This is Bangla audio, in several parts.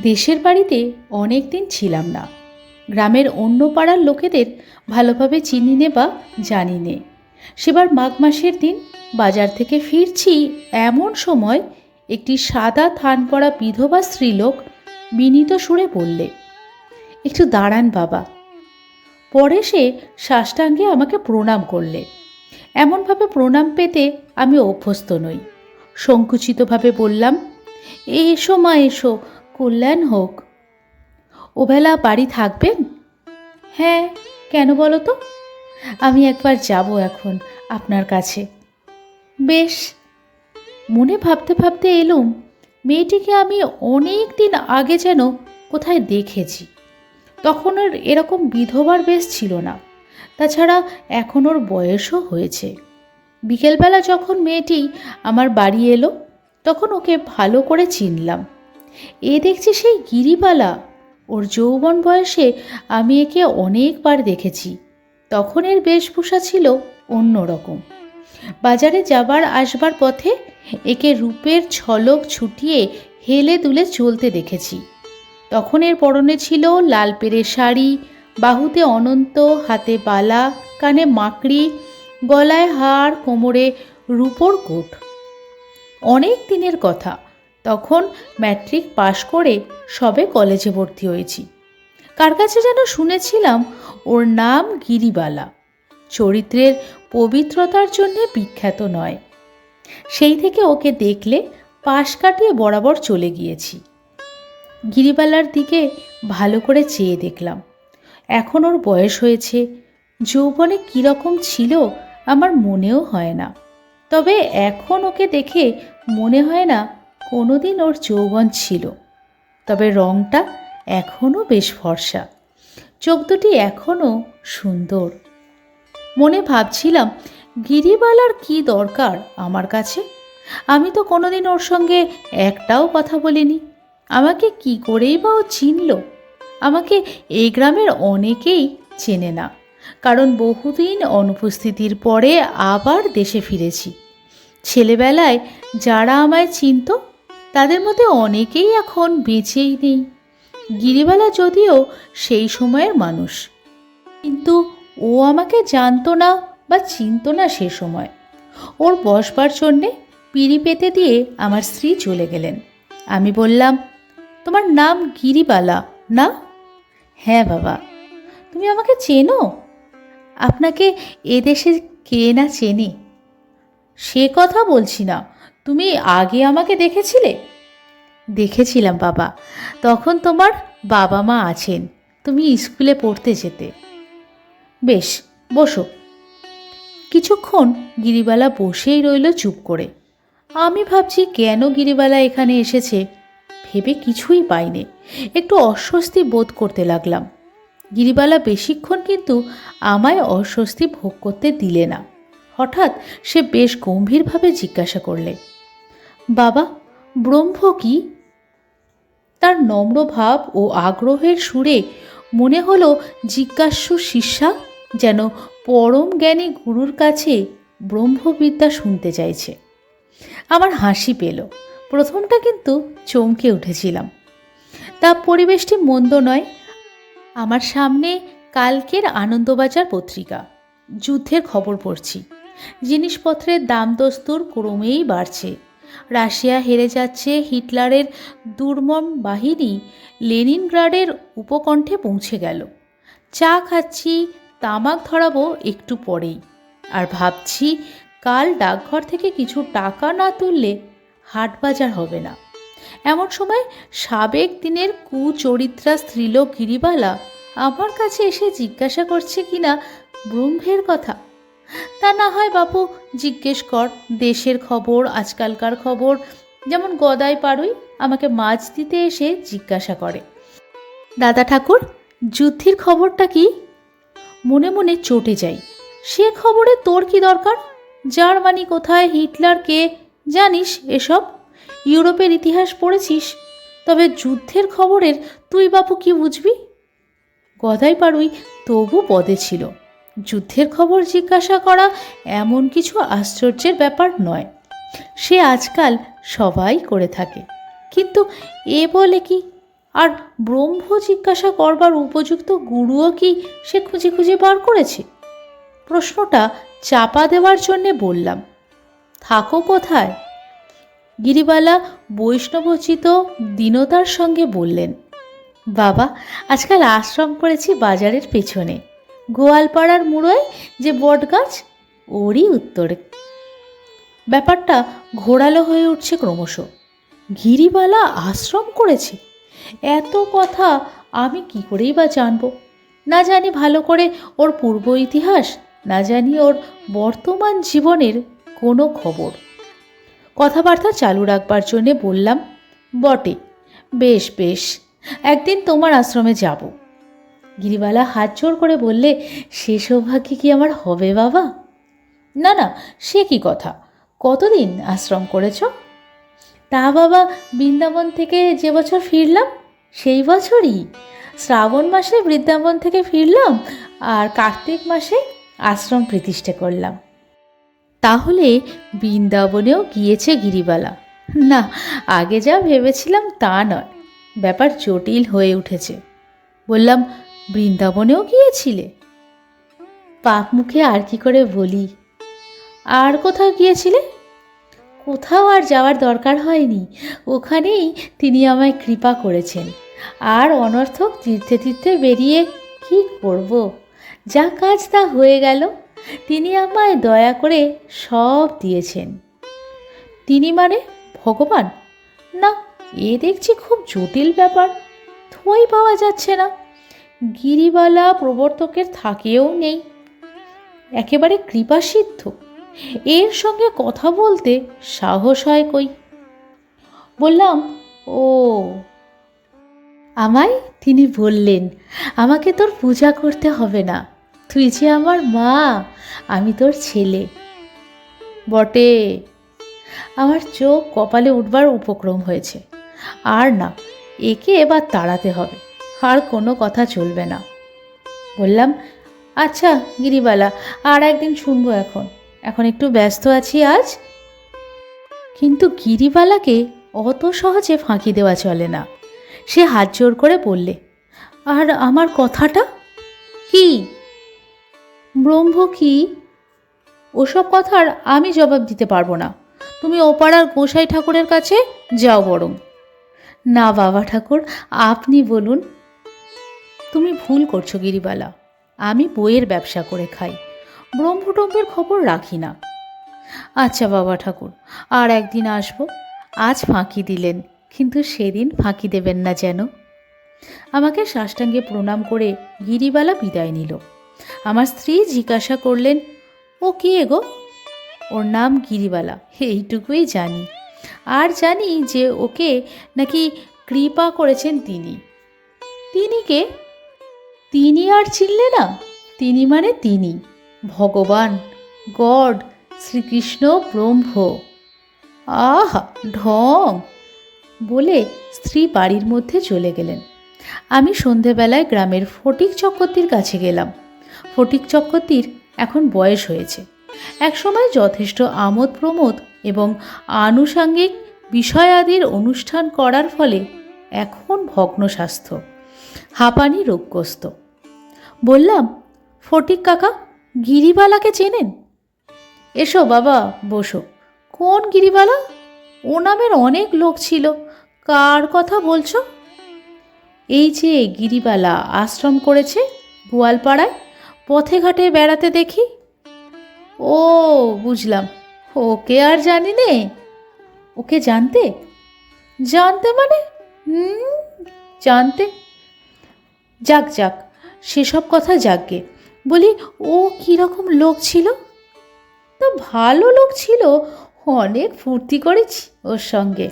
দেশের বাড়িতে অনেক দিন ছিলাম না। গ্রামের অন্য পাড়ার লোকেদের ভালোভাবে চিনি নে বা জানি নে। সেবার মাঘ মাসের দিন বাজার থেকে ফিরছি, এমন সময় একটি সাদা থান পরা বিধবা স্ত্রীলোক বিনীত সুরে বললে, একটু দাঁড়ান বাবা। পরে সে সাষ্টাঙ্গে আমাকে প্রণাম করলে। এমনভাবে প্রণাম পেতে আমি অভ্যস্ত নই। সংকুচিতভাবে বললাম, এসো মা এসো, কল্যাণ হোক। ওবেলা বাড়ি থাকবেন? হ্যাঁ, কেন বলো তো? আমি একবার যাব এখন আপনার কাছে। বেশ। মনে ভাবতে ভাবতে এলুম, মেয়েটিকে আমি অনেক দিন আগে যেন কোথায় দেখেছি। তখন ওর এরকম বিধবার বেশ ছিল না। তাছাড়া এখন ওর বয়সও হয়েছে। বিকেলবেলা যখন মেয়েটি আমার বাড়ি এলো, তখন ওকে ভালো করে চিনলাম। এ দেখছি সেই গিরিবালা। ওর যৌবন বয়সে আমি একে অনেকবার দেখেছি। তখন এর বেশভূষা ছিল অন্যরকম। বাজারে যাবার আসবার পথে একে রূপের ঝলক ছুটিয়ে হেলে দুলে চলতে দেখেছি। তখন এর পরনে ছিল লাল পেড়ে শাড়ি, বাহুতে অনন্ত, হাতে বালা, কানে মাকড়ি, গলায় হার, কোমরে রূপোর কোট। অনেক দিনের কথা, তখন ম্যাট্রিক পাশ করে সবে কলেজে ভর্তি হয়েছি। কার কাছে যেন শুনেছিলাম ওর নাম গিরিবালা, চরিত্রের পবিত্রতার জন্যে বিখ্যাত নয়। সেই থেকে ওকে দেখলে পাশ কাটিয়ে বরাবর চলে গিয়েছি। গিরিবালার দিকে ভালো করে চেয়ে দেখলাম। এখন ওর বয়স হয়েছে, যৌবনে কীরকম ছিল আমার মনেও হয় না। তবে এখন ওকে দেখে মনে হয় না কোনোদিন ওর যৌবন ছিল। তবে রঙটা এখনও বেশ ফর্সা, চোখ দুটি এখনও সুন্দর। মনে ভাবছিলাম, গিরিবালার কি দরকার আমার কাছে? আমি তো কোনোদিন ওর সঙ্গে একটাও কথা বলিনি। আমাকে কি করেই বা ও চিনল? আমাকে এই গ্রামের অনেকেই চেনে না, কারণ বহুদিন অনুপস্থিতির পরে আবার দেশে ফিরেছি। ছেলেবেলায় যারা আমায় চিনত, তাদের মধ্যে অনেকেই এখন বেঁচেই নেই। গিরিবালা যদিও সেই সময়ের মানুষ, কিন্তু ও আমাকে জানতো না বা চিনত না সে সময়। ওর বসবার জন্যে পিঁড়ি পেতে দিয়ে আমার স্ত্রী চলে গেলেন। আমি বললাম, তোমার নাম গিরিবালা না? হ্যাঁ বাবা। তুমি আমাকে চেনো? আপনাকে এদেশে কে না চেনে? সে কথা বলছি না, তুমি আগে আমাকে দেখেছিলে? দেখেছিলাম বাবা, তখন তোমার বাবা মা আছেন, তুমি স্কুলে পড়তে যেতে। বেশ, বসো। কিছুক্ষণ গিরিবালা বসেই রইল চুপ করে। আমি ভাবছি কেন গিরিবালা এখানে এসেছে, ভেবে কিছুই পাইনি। একটু অস্বস্তি বোধ করতে লাগলাম। গিরিবালা বেশিক্ষণ কিন্তু আমায় অস্বস্তি ভোগ করতে দিলে না। হঠাৎ সে বেশ গম্ভীরভাবে জিজ্ঞাসা করলে, বাবা, ব্রহ্ম কি? তার নম্র ভাব ও আগ্রহের সুরে মনে হলো জিজ্ঞাসু শিষ্যা যেন পরম জ্ঞানী গুরুর কাছে ব্রহ্মবিদ্যা শুনতে চাইছে। আমার হাসি পেল। প্রথমটা কিন্তু চমকে উঠেছিলাম। তা পরিবেশটি মন্দ নয়। আমার সামনে কালকের আনন্দবাজার পত্রিকা। যুদ্ধের খবর পড়ছি। জিনিসপত্রের দাম দস্তুর ক্রমেই বাড়ছে। রাশিয়া হেরে যাচ্ছে, হিটলারের দুর্মম বাহিনী লেনিনগ্রাডের উপকণ্ঠে পৌঁছে গেল। চা খাচ্ছি, তামাক ধরাবো একটু পরেই, আর ভাবছি কাল ডাকঘর থেকে কিছু টাকা না তুললে হাট বাজার হবে না। এমন সময় সাবেক দিনের কুচরিত্রা স্ত্রীলোক গিরিবালা আমার কাছে এসে জিজ্ঞাসা করছে কিনা ব্রহ্মের কথা। তা না হয় বাপু জিজ্ঞেস কর, দেশের খবর, আজকালকার খবর। যেমন গদাই পাড়ুই আমাকে মাছ দিতে এসে জিজ্ঞাসা করে, দাদা ঠাকুর, যুদ্ধের খবরটা কি? মনে মনে চটে যাই। সে খবরে তোর কি দরকার? জার্মানি কোথায়, হিটলার কে, জানিস এসব? ইউরোপের ইতিহাস পড়েছিস? তবে যুদ্ধের খবরের তুই বাপু কি বুঝবি? গদাই পাড়ুই তবু পদে ছিল। যুদ্ধের খবর জিজ্ঞাসা করা এমন কিছু আশ্চর্যের ব্যাপার নয়, সে আজকাল সবাই করে থাকে। কিন্তু এ বলে কি, আর ব্রহ্ম জিজ্ঞাসা করবার উপযুক্ত গুরুও কি সে খুঁজে খুঁজে বার করেছে? প্রশ্নটা চাপা দেওয়ার জন্যে বললাম, থাকো কোথায়? গিরিবালা বৈষ্ণবোচিত দীনতার সঙ্গে বললেন, বাবা, আজকাল আশ্রম করেছি বাজারের পেছনে, গোয়ালপাড়ার মুড়োয় যে বট গাছ, ওরই উত্তরে। ব্যাপারটা ঘোরালো হয়ে উঠছে ক্রমশ। গিরিবালা আশ্রম করেছে, এত কথা আমি কি করেই বা জানব? না জানি ভালো করে ওর পূর্ব ইতিহাস, না জানি ওর বর্তমান জীবনের কোনো খবর। কথাবার্তা চালু রাখবার জন্যে বললাম, বটে, বেশ বেশ, একদিন তোমার আশ্রমে যাব। গিরিবালা হাত জোড় করে বললে, সে সৌভাগ্য কি আমার হবে বাবা? না না, সে কি কথা, কতদিন আশ্রম করেছ? তা বাবা, বৃন্দাবন থেকে যে বছর ফিরলাম সেই বছরই। শ্রাবণ মাসে বৃন্দাবন থেকে ফিরলাম আর কার্তিক মাসে আশ্রম প্রতিষ্ঠা করলাম। তাহলে বৃন্দাবনেও গিয়েছে গিরিবালা? না, আগে যা ভেবেছিলাম তা নয়, ব্যাপার জটিল হয়ে উঠেছে। বললাম, বৃন্দাবনেও গিয়েছিলে? পাপ মুখে আর কি করে বলি। আর কোথাও গিয়েছিলে? কোথাও আর যাওয়ার দরকার হয়নি, ওখানেই তিনি আমায় কৃপা করেছেন। আর অনর্থক তীর্থে তীর্থে বেরিয়ে কি করব? যা কাজ তা হয়ে গেল। তিনি আমায় দয়া করে সব দিয়েছেন। তিনি মানে ভগবান? না, এ দেখছি খুব জটিল ব্যাপার, থই পাওয়া যাচ্ছে না। গিরিবালা প্রবর্তকের থাকেও নেই, একেবারে কৃপাসিদ্ধ, এর সঙ্গে কথা বলতে সাহস হয় কই। বললাম, ও, আমায় তিনি বললেন, আমাকে তোর পূজা করতে হবে না, তুই যে আমার মা, আমি তোর ছেলে। বটে। আমার চোখ কপালে উঠবার উপক্রম হয়েছে। আর না, একে এবার তাড়াতে হবে, আর কোনো কথা চলবে না। বললাম, আচ্ছা গিরিবালা, আর একদিন শুনবো, এখন একটু ব্যস্ত আছি আজ। কিন্তু গিরিবালাকে অত সহজে ফাঁকি দেওয়া চলে না। সে হাত জোড় করে বললে, আর আমার কথাটা কি? ব্রহ্ম কি? ওসব কথার আমি জবাব দিতে পারবো না, তুমি ওপাড়ার গোসাই ঠাকুরের কাছে যাও বরং। না বাবা ঠাকুর, আপনি বলুন। তুমি ভুল করছো গিরিবালা, আমি বইয়ের ব্যবসা করে খাই, ব্রহ্মটম্বের খবর রাখি না। আচ্ছা বাবা ঠাকুর, আর একদিন আসবো। আজ ফাঁকি দিলেন, কিন্তু সেদিন ফাঁকি দেবেন না যেন। আমাকে সাষ্টাঙ্গে প্রণাম করে গিরিবালা বিদায় নিল। আমার স্ত্রী জিজ্ঞাসা করলেন, ও কে গো? ওর নাম গিরিবালা, এইটুকুই জানি। আর জানি যে ওকে নাকি কৃপা করেছেন তিনি। তিনি কে? তিনি আর চিনলে না? তিনি মানে তিনি, ভগবান, গড, শ্রীকৃষ্ণ ব্রহ্ম। আহা, ঢং বলে স্ত্রী বাড়ির মধ্যে চলে গেলেন। আমি সন্ধেবেলায় গ্রামের ফটিক চক্রবর্তীর কাছে গেলাম। ফটিক চক্রবর্তীর এখন বয়স হয়েছে। একসময় যথেষ্ট আমোদ প্রমোদ এবং আনুষাঙ্গিক বিষয়াদির অনুষ্ঠান করার ফলে এখন ভগ্ন স্বাস্থ্য, হাঁপানি রোগগ্রস্ত। বললাম, ফটিক কাকা, গিরিবালাকে চেনেন? এসো বাবা, বসো। কোন গিরিবালা? ও নামের অনেক লোক ছিল, কার কথা বলছো? এই যে গিরিবালা আশ্রম করেছে গোয়ালপাড়ায়, পথে ঘাটে বেড়াতে দেখি। ও বুঝলাম, ওকে আর জানি নে। ওকে জানতে? জানতে মানে জানতে। যাক যাক, সেসব কথা যাকগে। বলি, ও কীরকম লোক ছিল? তা ভালো লোক ছিল, অনেক ফুর্তি করেছি ওর সঙ্গে।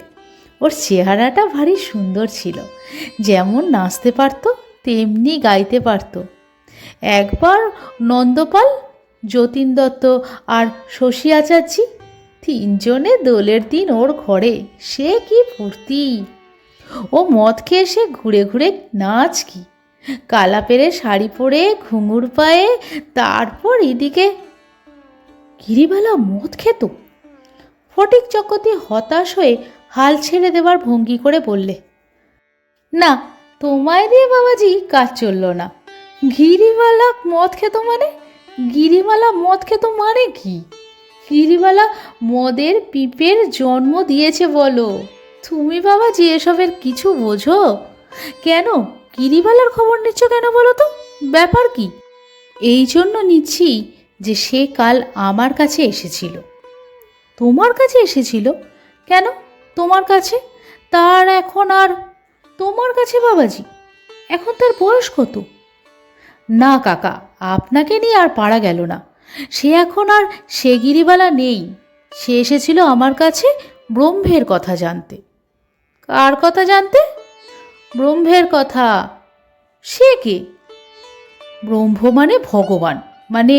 ওর চেহারাটা ভারী সুন্দর ছিল, যেমন নাচতে পারত তেমনি গাইতে পারত। একবার নন্দপাল, যতীন দত্ত আর শশী আচার্যি তিনজনে দোলের দিন ওর ঘরে, সে কি ফুর্তি! ও মদ খেয়ে সে ঘুরে ঘুরে নাচ কি, কালা পেরে শাড়ি পরে ঘুঙুর পায়ে, তারপর এদিকে। গিরিবালা মদ খেত? ফটিক চক্রবর্তী হতাশ হয়ে হাল ছেড়ে দেবার ভঙ্গি করে বললে, না, তোমায় দিয়ে বাবাজি কাজ চলল না। গিরিবালা মদ খেত মানে? গিরিবালা মদ খেত মানে কি? গিরিবালা মদের পিপের জন্ম দিয়েছে বলো। তুমি বাবাজি এসবের কিছু বোঝো? কেন গিরিবালার খবর নিচ্ছ কেন বলো তো? ব্যাপার কি? এই জন্য নিচ্ছি যে সে কাল আমার কাছে এসেছিল। তোমার কাছে এসেছিল? কেন তোমার কাছে? তার এখন আর তোমার কাছে বাবাজি? এখন তার বয়স কত? না কাকা, আপনাকে নিয়ে আর পারা গেল না। সে এখন আর সে গিরিবালা নেই। সে এসেছিল আমার কাছে ব্রহ্মের কথা জানতে। কার কথা জানতে? ব্রহ্মের কথা। সে কে? ব্রহ্ম মানে ভগবান, মানে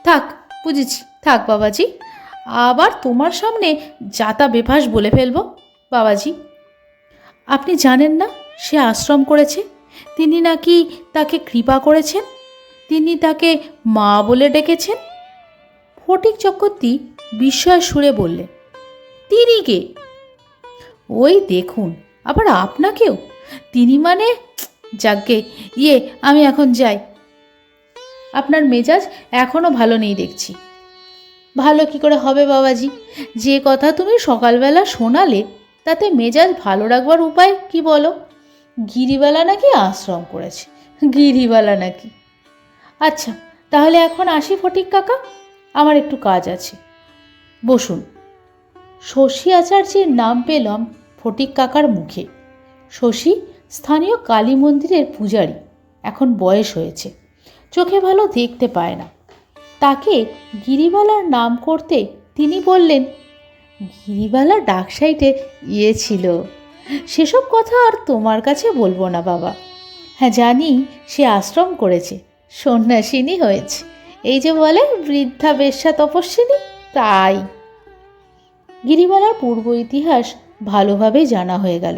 থাক, বুঝেছি, থাক বাবাজি। আবার তোমার সামনে যাতা বেফাস বলে ফেলবো বাবাজি। আপনি জানেন না সে আশ্রম করেছে? তিনি নাকি তাকে কৃপা করেছেন, তিনি তাকে মা বলে ডেকেছেন। ফটিক চক্রবর্তী বিস্ময় সুরে বললেন, তিনি কে? ওই দেখুন, আবার আপনাকেও তিনি মানে? যাকে আমি এখন যাই। আপনার মেজাজ এখনও ভালো নেই দেখছি। ভালো কি করে হবে বাবাজি? যে কথা তুমি সকালবেলা শোনালে তাতে মেজাজ ভালো রাখবার উপায় কি বলো? গিরিবালা নাকি আশ্রম করেছে? গিরিবালা নাকি? আচ্ছা, তাহলে এখন আসি ফটিক কাকা, আমার একটু কাজ আছে। বসুন। শশী আচার্যের নাম পেলাম ফটিক কাকার মুখে। শশী স্থানীয় কালী মন্দিরের পূজারী। এখন বয়স হয়েছে, চোখে ভালো দেখতে পায় না। তাকে গিরিবালার নাম করতে তিনি বললেন, গিরিবালা ডাক সাইটে ছিল। সেসব কথা আর তোমার কাছে বলবো না বাবা। হ্যাঁ জানি সে আশ্রম করেছে, সন্ন্যাসিনী হয়েছে, এই যে বলে বৃদ্ধা বেশ্যা তপস্বিনী, তাই। গিরিবালার পূর্ব ইতিহাস ভালোভাবেই জানা হয়ে গেল।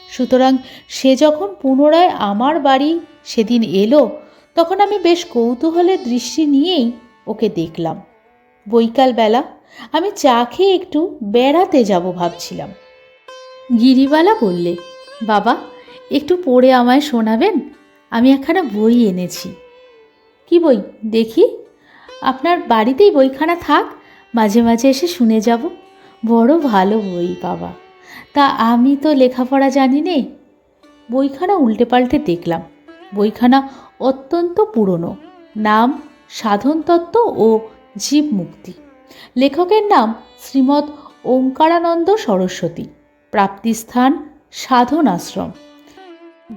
সুতরাং সে যখন পুনরায় আমার বাড়ি সেদিন এলো, তখন আমি বেশ কৌতূহলের দৃষ্টি নিয়েই ওকে দেখলাম। বৈকালবেলা আমি চা খেয়ে একটু বেড়াতে যাব ভাবছিলাম। গিরিবালা বললে, বাবা একটু পড়ে আমায় শোনাবেন? আমি একখানা বই এনেছি। কি বই দেখি? আপনার বাড়িতেই বইখানা থাক, মাঝে মাঝে এসে শুনে যাব। বড় ভালো বই বাবা। তা আমি তো লেখাপড়া জানি নে। বইখানা উল্টে পাল্টে দেখলাম। বইখানা অত্যন্ত পুরনো। নাম সাধনতত্ত্ব ও জীবমুক্তি। লেখকের নাম শ্রীমৎ ওঙ্কারানন্দ সরস্বতী। প্রাপ্তিস্থান সাধন আশ্রম।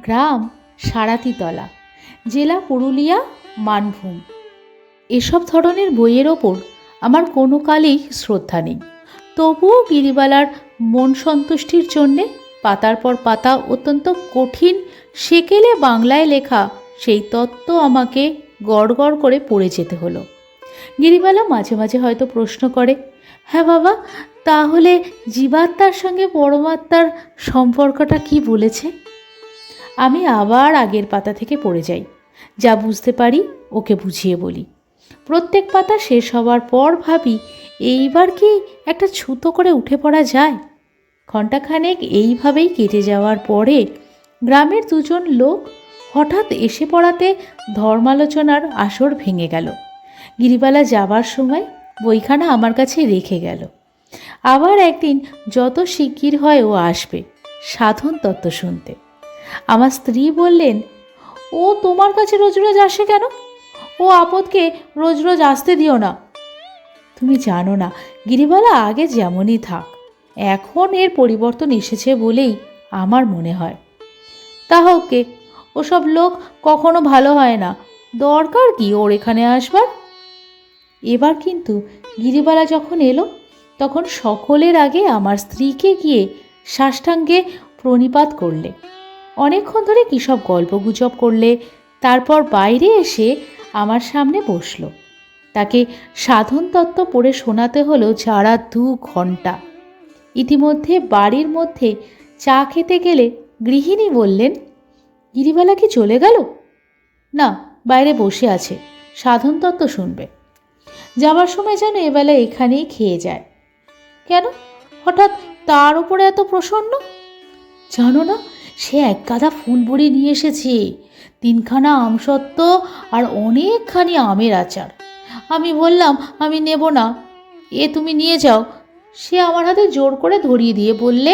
গ্রাম সারাতিতলা, জেলা পুরুলিয়া, মানভূম। এসব ধরনের বইয়ের ওপর আমার কোনো কালেই শ্রদ্ধা নেই। তবুও গিরিবালার মন সন্তুষ্টির জন্যে পাতার পর পাতা অত্যন্ত কঠিন সেকেলে বাংলায় লেখা সেই তত্ত্ব আমাকে গড় গড় করে পড়ে যেতে হলো। গিরিবালা মাঝে মাঝে হয়তো প্রশ্ন করে, হ্যাঁ বাবা, তাহলে জীবাত্মার সঙ্গে পরমাত্মার সম্পর্কটা কি বলেছে? আমি আবার আগের পাতা থেকে পড়ে যাই, যা বুঝতে পারি ওকে বুঝিয়ে বলি। প্রত্যেক পাতা শেষ হওয়ার পর ভাবি, এইবার কি একটা ছুতো করে উঠে পড়া যায়? ঘণ্টাখানেক এইভাবেই কেটে যাওয়ার পরে গ্রামের দুজন লোক হঠাৎ এসে পড়াতে ধর্মালোচনার আসর ভেঙে গেল। গিরিবালা যাবার সময় বইখানা আমার কাছে রেখে গেল। আবার একদিন যত শিগগির হয় ও আসবে সাধন তত্ত্ব শুনতে। আমার স্ত্রী বললেন, ও তোমার কাছে রোজ রোজ আসে কেন? ও আপদকে রোজ রোজ আসতে দিও না। তুমি জানো না, গিরিবালা আগে যেমনই থাক, এখন এর পরিবর্তন এসেছে বলেই আমার মনে হয়। তা হোক গে, ওসব লোক কখনো ভালো হয় না, দরকার কি ওর এখানে আসবার? এবার কিন্তু গিরিবালা যখন এলো, তখন সকলের আগে আমার স্ত্রীকে গিয়ে সাষ্টাঙ্গে প্রণিপাত করলে। অনেকক্ষণ ধরে কী সব গল্পগুজব করলে, তারপর বাইরে এসে আমার সামনে বসলো। তাকে সাধন তত্ত্ব পড়ে শোনাতে হলো যারা 2 ঘন্টা। ইতিমধ্যে বাড়ির মধ্যে চা খেতে গেলে গৃহিণী বললেন, গিরিবালা কি চলে গেল? না, বাইরে বসে আছে, সাধন তত্ত্ব শুনবে। যাবার সময় যেন এবেলা এখানেই খেয়ে যায়। কেন হঠাৎ তার উপরে এত প্রসন্ন? জানো না, সে এক গাদা ফুল বড়ি নিয়ে এসেছে, 3খানা আমসত্ত্ব আর অনেকখানি আমের আচার। আমি বললাম আমি নেব না, তুমি নিয়ে যাও। সে আমার হাতে জোর করে ধরিয়ে দিয়ে বললে,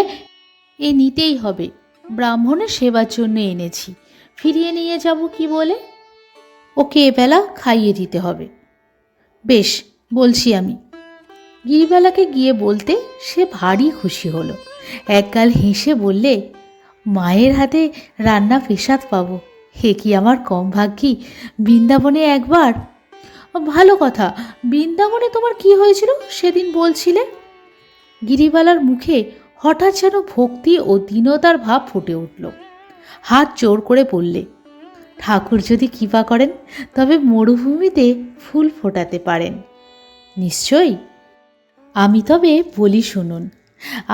এ নিতেই হবে, ব্রাহ্মণের সেবার জন্য এনেছি, ফিরিয়ে নিয়ে যাব কি বলে? ওকে এবেলা খাইয়ে দিতে হবে। বেশ, বলছি আমি। গিরিবালাকে গিয়ে বলতে সে ভারী খুশি হলো। একগাল হেসে বললে, মায়ের হাতে রান্না পেশাদ পাবো, হে কি আমার কম ভাগ্যি! বৃন্দাবনে একবার। ভালো কথা, বৃন্দাবনে তোমার কি হয়েছিল সেদিন বলছিলে? গিরিবালার মুখে হঠাৎ যেন ভক্তি ও দীনতার ভাব ফুটে উঠল। হাত জোর করে বললে, ঠাকুর যদি কৃপা করেন তবে মরুভূমিতে ফুল ফোটাতে পারেন। নিশ্চয়ই। আমি তবে বলি শুনুন,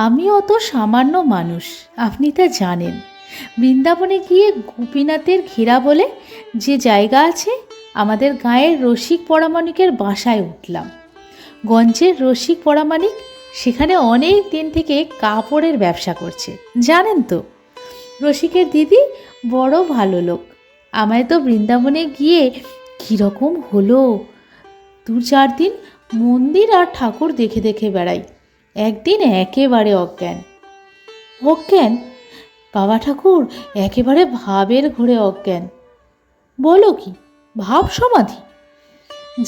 আমি অত সামান্য মানুষ, আপনি তা জানেন। বৃন্দাবনে গিয়ে গোপীনাথের ঘেরা বলে যে জায়গা আছে, আমাদের গাঁয়ের রসিক পরামানিকের বাসায় উঠলাম। গঞ্জের রসিক পরামানিক সেখানে অনেক দিন থেকে কাপড়ের ব্যবসা করছে, জানেন তো। রসিকের দিদি বড় ভালো লোক। আমায় তো বৃন্দাবনে গিয়ে কীরকম হলো, 2-4 দিন মন্দির আর ঠাকুর দেখে দেখে বেড়াই, একদিন একেবারে অজ্ঞান। অজ্ঞান? বাবা ঠাকুর একেবারে ভাবের ঘোরে অজ্ঞান। বলো কি, ভাব সমাধি?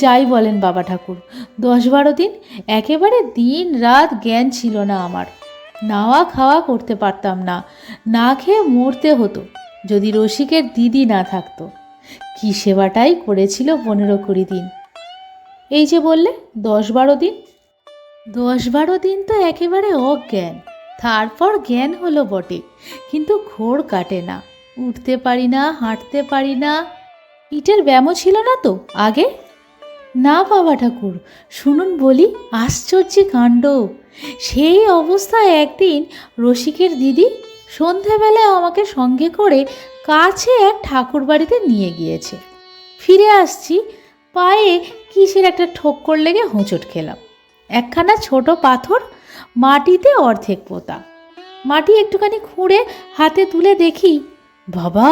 যাই বলেন বাবা ঠাকুর, 10-12 দিন একেবারে দিন রাত জ্ঞান ছিল না আমার। নাওয়া খাওয়া করতে পারতাম না, না খেয়ে মরতে হতো যদি রসিকের দিদি না থাকতো। কি সেবাটাই করেছিল 15-20 দিন। এই যে বললে 10-12 দিন, 10-12 দিন তো একেবারে অজ্ঞান। তারপর জ্ঞান হলো বটে, কিন্তু ঘোর কাটে না, উঠতে পারি না, হাঁটতে পারি না। পিঠের ব্যায়ামও ছিল না তো আগে? না বাবা ঠাকুর, শুনুন বলি, আশ্চর্য কাণ্ড। সেই অবস্থায় একদিন রসিকের দিদি সন্ধেবেলায় আমাকে সঙ্গে করে কাছে এক ঠাকুর বাড়িতে নিয়ে গিয়েছে। ফিরে আসছি, পায়ে কিসের একটা ঠোক্কর লেগে হোঁচট খেলাম। একখানা ছোট পাথর, মাটিতে অর্ধেক পোতা। মাটি একটুখানি খুঁড়ে হাতে তুলে দেখি, বাবা,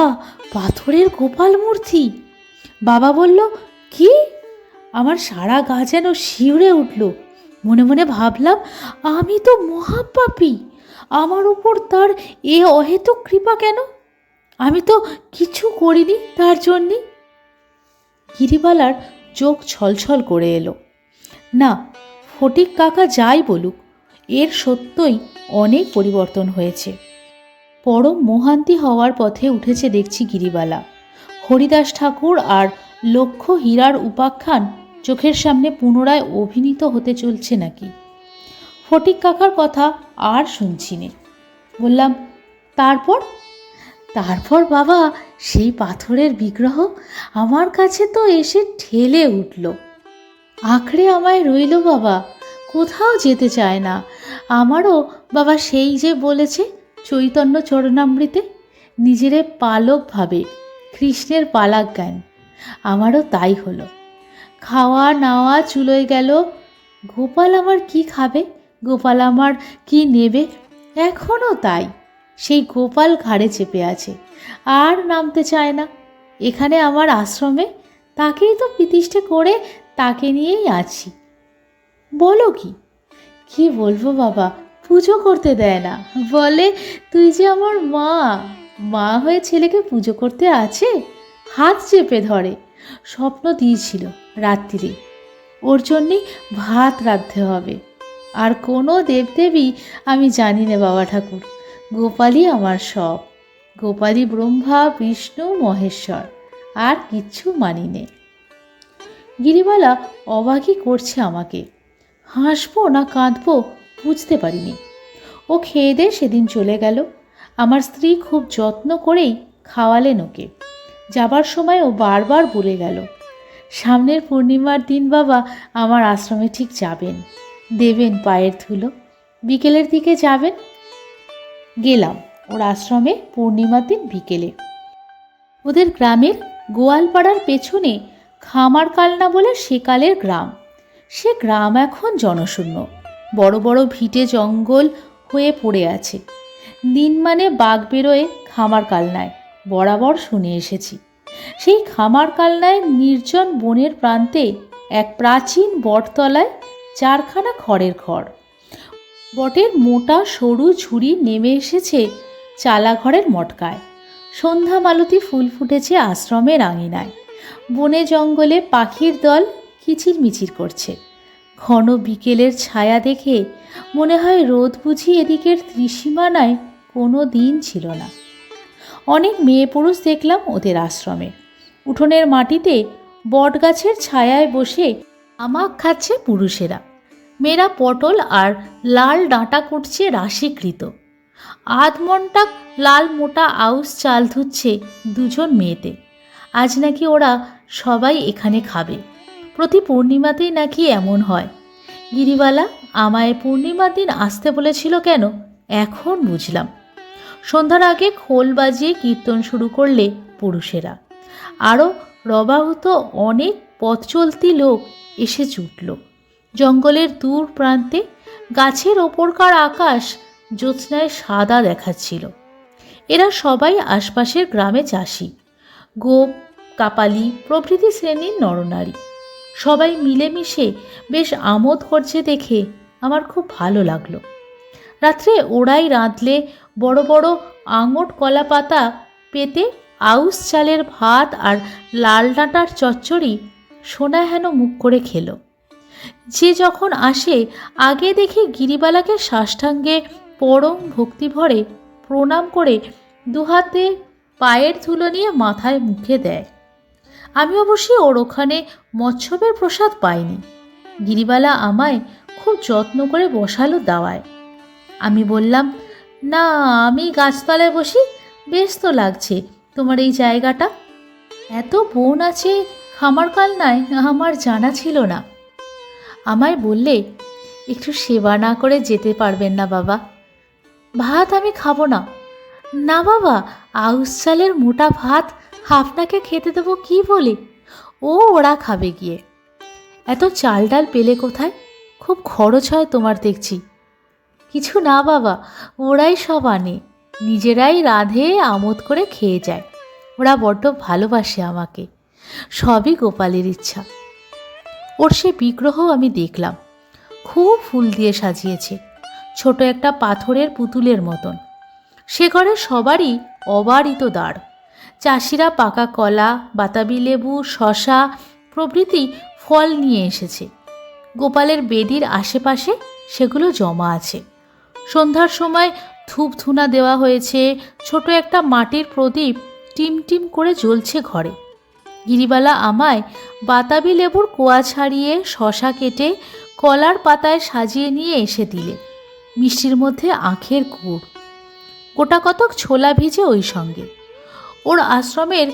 পাথরের গোপাল মূর্তি। বাবা বলল, কি? আমার সারা গা যেন শিউরে উঠল। মনে মনে ভাবলাম, আমি তো মহাপাপী, আমার উপর তার এ অহেতুক কৃপা কেন? আমি তো কিছু করিনি তার জন্যে। গিরিবালার চোখ ছলছল করে এলো। না, ফটিক কাকা যাই বলুক, এর সত্যই অনেক পরিবর্তন হয়েছে। পরম মোহান্তি হওয়ার পথে উঠেছে দেখছি গিরিবালা। হরিদাস ঠাকুর আর লক্ষ্য হীরার উপাখ্যান চোখের সামনে পুনরায় অভিনীত হতে চলছে নাকি। ফটিক কাকার কথা আর শুনছি নে। বললাম, তারপর? তারপর বাবা, সেই পাথরের বিগ্রহ আমার কাছে তো এসে ঠেলে উঠল, আঁকড়ে আমায় রইল বাবা, কোথাও যেতে চায় না। আমারও বাবা সেই যে বলেছে চৈতন্য চরণামৃতে, নিজেরে পালক ভাবে কৃষ্ণের পালাক জ্ঞান, আমারও তাই হলো। খাওয়া নাওয়া চুলোয় গেল। গোপাল আমার কি খাবে, গোপাল আমার কি নেবে, এখনও তাই। সেই গোপাল ঘাড়ে চেপে আছে, আর নামতে চায় না। এখানে আমার আশ্রমে তাকেই তো প্রতিষ্ঠা করে তাকে নিয়েই আছি। বলো কি? কি বলবো বাবা, পুজো করতে দেয় না, বলে তুই যে আমার মা, মা হয়ে ছেলেকে পুজো করতে আছে। হাত চেপে ধরে। স্বপ্ন দিয়েছিল রাত্রিরে ওর জন্যে ভাত রাঁধতে হবে। আর কোনো দেবদেবী আমি জানি না বাবা ঠাকুর, গোপালই আমার সব। গোপালই ব্রহ্মা বিষ্ণু মহেশ্বর, আর কিচ্ছু মানি নে। গিরিবালা অবাকই করছে আমাকে। হাসবো না কাঁদবো বুঝতে পারিনি। ও খেয়ে দিয়ে সেদিন চলে গেল। আমার স্ত্রী খুব যত্ন করেই খাওয়ালেন ওকে। যাবার সময় ও বারবার বলে গেল, সামনের পূর্ণিমার দিন বাবা আমার আশ্রমে ঠিক যাবেন, দেবেন পায়ের ধুলো, বিকেলের দিকে যাবেন। গেলাম ওর আশ্রমে পূর্ণিমার দিন বিকেলে। ওদের গ্রামের গোয়ালপাড়ার পেছনে খামারকালনা বলে সেকালের গ্রাম। সে গ্রাম এখন জনশূন্য, বড় বড় ভিটে জঙ্গল হয়ে পড়ে আছে। দিন মানে বাঘ বেরোয় খামার কালনায় বরাবর শুনে এসেছি। সেই খামার কালনায় নির্জন বনের প্রান্তে এক প্রাচীন বটতলায় চারখানা খড়ের ঘর। বটের মোটা সরু ঝুড়ি নেমে এসেছে চালাঘরের মটকায়। সন্ধ্যা মালতী ফুল ফুটেছে আশ্রমের আঙিনায়। বনে জঙ্গলে পাখির দল কিচিরমিচির করছে। ঘন বিকেলের ছায়া দেখে মনে হয় রোদ বুঝি এদিকের ত্রিসীমানায় কোনো দিন ছিল না। অনেক মেয়ে পুরুষ দেখলাম ওদের আশ্রমে। উঠোনের মাটিতে বটগাছের ছায়ায় বসে আমাক খাচ্ছে পুরুষেরা। মেয়েরা পটল আর লাল ডাঁটা কুটছে রাশিকৃত। আধমনটাক লাল মোটা আউশ চাল ধুচ্ছে দুজন মেয়েতে। আজ নাকি ওরা সবাই এখানে খাবে। প্রতি পূর্ণিমাতেই নাকি এমন হয়। গিরিবালা আমায় পূর্ণিমার দিন আসতে বলেছিল কেন এখন বুঝলাম। সন্ধ্যার আগে খোল বাজিয়ে কীর্তন শুরু করলে পুরুষেরা। আরও রবাহুত অনেক পথ চলতি লোক এসে জুটল। জঙ্গলের দূর প্রান্তে গাছের ওপরকার আকাশ জ্যোৎস্নায় সাদা দেখাচ্ছিল। এরা সবাই আশপাশের গ্রামে চাষি, গোপ কাপালি প্রভৃতি শ্রেণীর নরনারী। সবাই মিলেমিশে বেশ আমোদ করছে দেখে আমার খুব ভালো লাগলো। রাত্রে ওরাই রাঁধলে বড় বড় আঙট কলা পাতা পেতে আউশ চালের ভাত আর লাল ডাঁটার চচ্চড়ি সোনা হেন মুখ করে খেলো। যে যখন আসে আগে দেখি গিরিবালাকে সাষ্টাঙ্গে পরম ভক্তিভরে প্রণাম করে দুহাতে পায়ের ধুলো নিয়ে মাথায় মুখে দেয়। আমি অবশ্যই ওর ওখানে মৎস্যবের প্রসাদ পাইনি। গিরিবালা আমায় খুব যত্ন করে বসালো দাওয়ায়। আমি বললাম, না, আমি গাছতলায় বসি, বেশ তো লাগছে তোমার এই জায়গাটা। এত বন আছে খামার কালনায়, আমার জানা ছিল না। আমায় বললে, একটু সেবা না করে যেতে পারবেন না বাবা? ভাত আমি খাবো না। না বাবা, আউশ চালের মোটা ভাত আপনাকে খেতে দেবো কি বলে? ওরা খাবে গিয়ে। এত চাল ডাল পেলে কোথায়? খুব খরচ হয় তোমার দেখছি। কিছু না বাবা, ওরাই সব আনে, নিজেরাই রাঁধে আমোদ করে খেয়ে যায়। ওরা বড্ড ভালোবাসে আমাকে, সবই গোপালের ইচ্ছা। ওর সে বিগ্রহ আমি দেখলাম, খুব ফুল দিয়ে সাজিয়েছে, ছোট একটা পাথরের পুতুলের মতন। সে ঘরে সবারই অবারিত দ্বার। চাষিরা পাকা কলা, বাতাবি লেবু, শশা প্রভৃতি ফল নিয়ে এসেছে। গোপালের বেদির আশেপাশে সেগুলো জমা আছে। সন্ধ্যার সময় ধূপ ধুনা দেওয়া হয়েছে। ছোট একটা মাটির প্রদীপ টিম টিম করে জ্বলছে ঘরে। গিরিবালা আমায় বাতাবি লেবুর কোয়া ছাড়িয়ে শশা কেটে কলার পাতায় সাজিয়ে নিয়ে এসে দিলে। মিষ্টির মধ্যে আখের গুড়, গোটা কতক ছোলা ভিজে ওই সঙ্গে। ওর আশ্রমের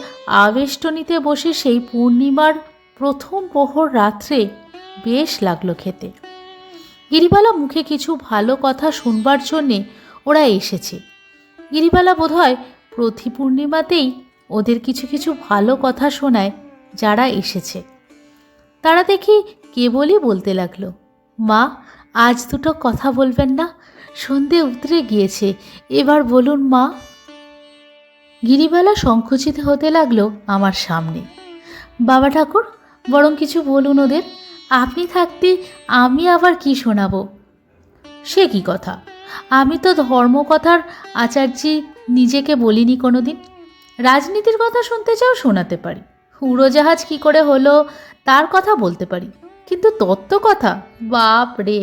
আবেষ্টনীতে বসে সেই পূর্ণিমার প্রথম প্রহর রাত্রে বেশ লাগলো খেতে। গিরিবালা মুখে কিছু ভালো কথা শুনবার জন্যে ওরা এসেছে। গিরিবালা বোধহয় প্রতি পূর্ণিমাতেই ওদের কিছু কিছু ভালো কথা শোনায় যারা এসেছে। তারা দেখি কেবলই বলতে লাগলো, মা, আজ দুটো কথা বলবেন না? সন্ধে উতরে গিয়েছে, এবার বলুন মা। গিরিবালা সংকুচিত হতে লাগলো আমার সামনে। বাবা ঠাকুর, বরং কিছু বলুন ওদের, আপনি থাকতে আমি আবার কি শোনাবো? সে কি কথা? আমি তো ধর্মকথার আচার্যি নিজেকে বলিনি কোনো দিন। রাজনীতির কথা শুনতে চাও শোনাতে পারি, উড়োজাহাজ কি করে হলো তার কথা বলতে পারি, কিন্তু তত্ত্ব কথা, বাপ রে!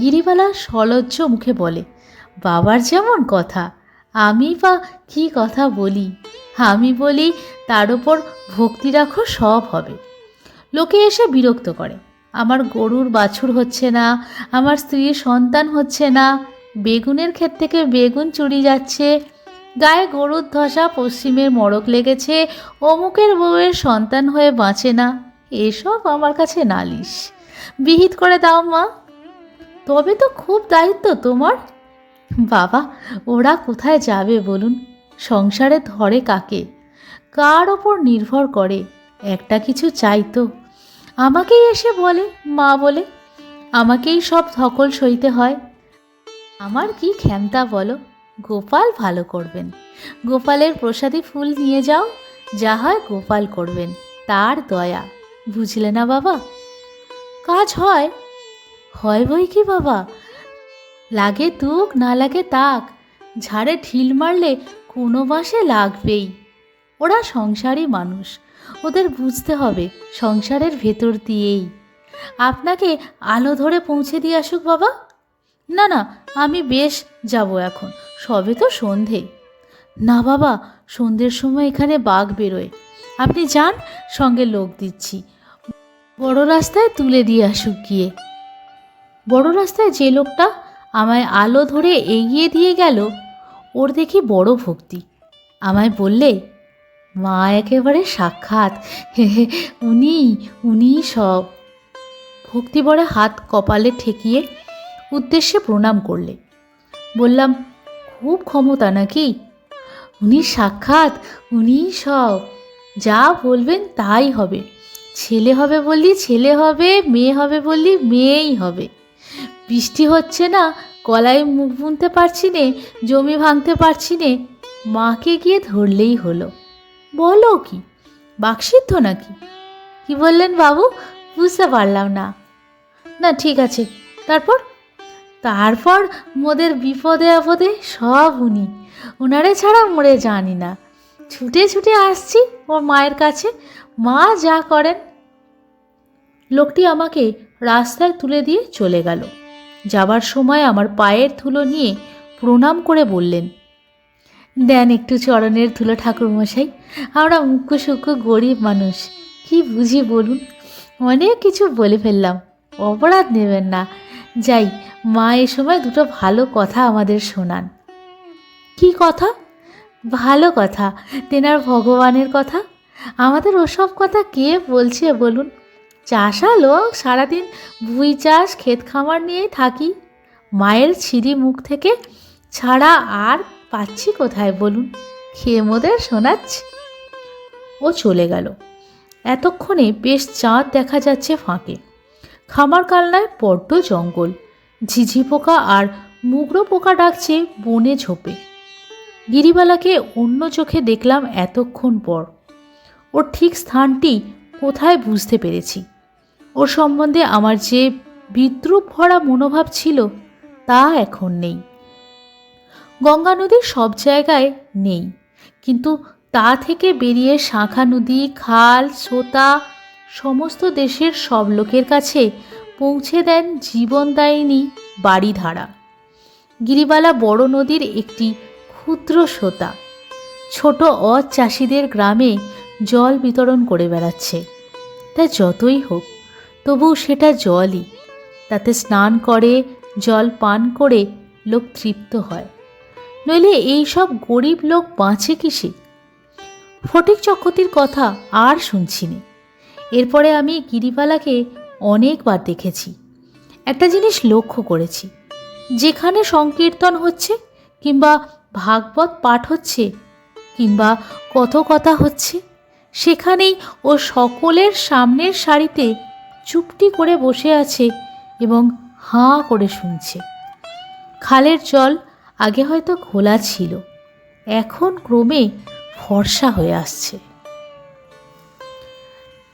গিরিবালা সলজ্জ মুখে বলে, বাবার যেমন কথা, আমি বা কি কথা বলি? আমি বলি তার ওপর ভক্তি রাখো, সব হবে। লোকে এসে বিরক্ত করে, আমার গরুর বাছুর হচ্ছে না, আমার স্ত্রীর সন্তান হচ্ছে না, বেগুনের ক্ষেত থেকে বেগুন চুরি যাচ্ছে, গায়ে গরুর ধসা, পশ্চিমের মড়ক লেগেছে, অমুকের বউয়ের সন্তান হয়ে বাঁচে না। এসব আমার কাছে নালিশ। বিহিত করে দাও মা। তবে তো খুব দায়িত্ব তোমার। বাবা, ওরা কোথায় যাবে বলুন? সংসারে ধরে কাকে? কার ওপর নির্ভর করে? একটা কিছু চাইতো, আমাকেই এসে বলে মা বলে, আমাকেই সব ধকল সইতে হয়। আমার কি ক্ষমতা বলো? গোপাল ভালো করবেন। গোপালের প্রসাদী ফুল নিয়ে যাও, যা হয় গোপাল করবেন, তার দয়া। বুঝলে না বাবা? কাজ হয়, হয় বই কি বাবা। লাগে তুক না লাগে তাক, ঝাড়ে ঢিল মারলে কোনো বাসে লাগবেই। ওরা সংসারী মানুষ, ওদের বুঝতে হবে সংসারের ভেতর দিয়েই। আপনাকে আলো ধরে পৌঁছে দিয়ে আসুক বাবা? না না, আমি বেশ যাব এখন, সবে তো সন্ধে। না বাবা, সন্ধ্যের সময় এখানে বাঘ বেরোয়। আপনি যান, সঙ্গে লোক দিচ্ছি, বড় রাস্তায় তুলে দিয়ে আসুক গিয়ে। বড় রাস্তায় যে লোকটা আমায় আলো ধরে এগিয়ে দিয়ে গেল, ওর দেখি বড় ভক্তি। আমায় বললে, মা একেবারে সাক্ষাৎ, উনি সব। ভক্তি ভরে হাত কপালে ঠেকিয়ে উদ্দেশ্যে প্রণাম করলে। বললাম, খুব ক্ষমতা নাকি? উনি সাক্ষাৎ, উনি সব, যা বলবেন তাই হবে। ছেলে হবে বললি ছেলে হবে, মেয়ে হবে বললি মেয়েই হবে। বৃষ্টি হচ্ছে না, গলায় মুখ বুনতে পারছি নে, জমি ভাঙতে পারছি নে, মাকে গিয়ে ধরলেই হলো। বলো কি, বাকসিদ্ধ নাকি? কি বললেন বাবু? বুঝতে পারলাম না। না ঠিক আছে, তারপর? তারপর মোদের বিপদে আপদে সব উনি, ওনারে ছাড়া মরে জানি না। ছুটে ছুটে আসছি ওর মায়ের কাছে, মা যা করেন। লোকটি আমাকে রাস্তায় তুলে দিয়ে চলে গেল। যাবার সময় আমার পায়ের ধুলো নিয়ে প্রণাম করে বললেন, দেন একটু চরণের ধুলো ঠাকুরমশাই, আমরা মুখ্য সূক্ষ্ম গরিব মানুষ, কি বুঝি বলুন। অনেক কিছু বলে ফেললাম, অপরাধ নেবেন না। যাই, মা এ সময় দুটো ভালো কথা আমাদের শোনান। কি কথা? ভালো কথা, তেনার ভগবানের কথা। আমাদের ওসব কথা কে বলছে বলুন? চাষা লোক, সারাদিন ভুঁই চাষ ক্ষেত খামার নিয়েই থাকি। মায়ের ছিরি মুখ থেকে ছাড়া আর পাচ্ছি কোথায় বলুন? খেয়ে মোদের শোনাচ্ছি। ও চলে গেল। এতক্ষণে বেশ চাঁদ দেখা যাচ্ছে ফাঁকে। খামার কালনায় বড্ড জঙ্গল, ঝিঝি পোকা আর মুগরো পোকা ডাকছে বনে ঝোপে। গিরিবালাকে অন্য চোখে দেখলাম এতক্ষণ পর। ওর ঠিক স্থানটি কোথায় বুঝতে পেরেছি। ওর সম্বন্ধে আমার যে বিদ্রূপ ভরা মনোভাব ছিল তা এখন নেই। গঙ্গা নদীর সব জায়গায় নেই, কিন্তু তা থেকে বেরিয়ে শাখা নদী, খাল, সোতা সমস্ত দেশের সব লোকের কাছে পৌঁছে দেন জীবনদায়িনী বাড়িধারা। গিরিবালা বড় নদীর একটি ক্ষুদ্র সোতা, ছোট চাষিদের গ্রামে জল বিতরণ করে বেড়াচ্ছে। তা যতই হোক, তবু সেটা জলই। তাতে স্নান করে, জল পান করে লোক তৃপ্ত হয়, নইলে এই সব গরিব লোক বাঁচে কিসে? ফটিক চক্রবর্তীর কথা আর শুনছি নে। এরপরে আমি গিরিবালাকে অনেকবার দেখেছি। একটা জিনিস লক্ষ্য করেছি, যেখানে সংকীর্তন হচ্ছে কিংবা ভাগবত পাঠ হচ্ছে কিংবা কথকথা হচ্ছে, সেখানেই ও সকলের সামনের সারিতে চুপটি করে বসে আছে এবং হাঁ করে শুনছে। খালের জল আগে হয়তো ঘোলা ছিল, এখন ক্রমে ফর্সা হয়ে আসছে।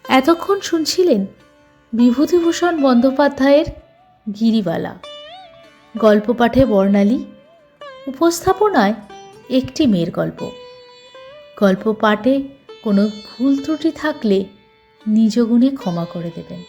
এতক্ষণ শুনছিলেন বিভূতিভূষণ বন্দ্যোপাধ্যায়ের গিরিবালা। গল্প পাঠে বর্ণালী, উপস্থাপনায় একটি মেয়ের গল্প। গল্প পাঠে কোনো ভুল ত্রুটি থাকলে নিজ গুণে ক্ষমা করে দেবেন।